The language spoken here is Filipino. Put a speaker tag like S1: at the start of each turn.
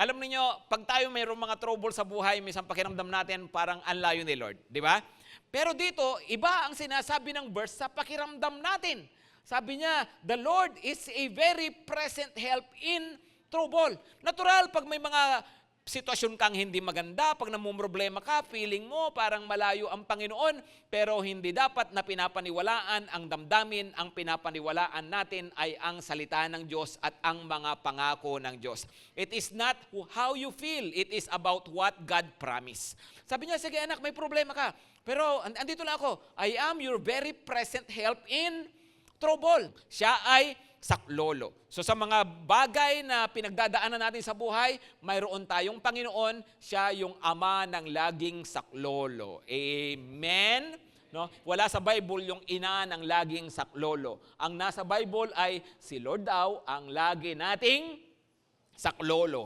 S1: Alam niyo, pag tayo mayroong mga trouble sa buhay, minsan pakiramdam natin parang anlayo ni Lord, di ba? Pero dito, iba ang sinasabi ng verse sa pakiramdam natin. Sabi niya, the Lord is a very present help in trouble. Natural, pag may mga sitwasyon kang hindi maganda, pag namumroblema ka, feeling mo parang malayo ang Panginoon, pero hindi dapat na pinapaniwalaan ang damdamin, ang pinapaniwalaan natin ay ang salita ng Diyos at ang mga pangako ng Diyos. It is not how you feel, it is about what God promised. Sabi niya, sige anak, may problema ka, pero andito lang ako, I am your very present help in trouble. Siya ay saklolo. So sa mga bagay na pinagdadaanan natin sa buhay, mayroon tayong Panginoon, siya yung ama ng laging saklolo. Amen? No? Wala sa Bible yung ina ng laging saklolo. Ang nasa Bible ay si Lord daw ang lagi nating saklolo.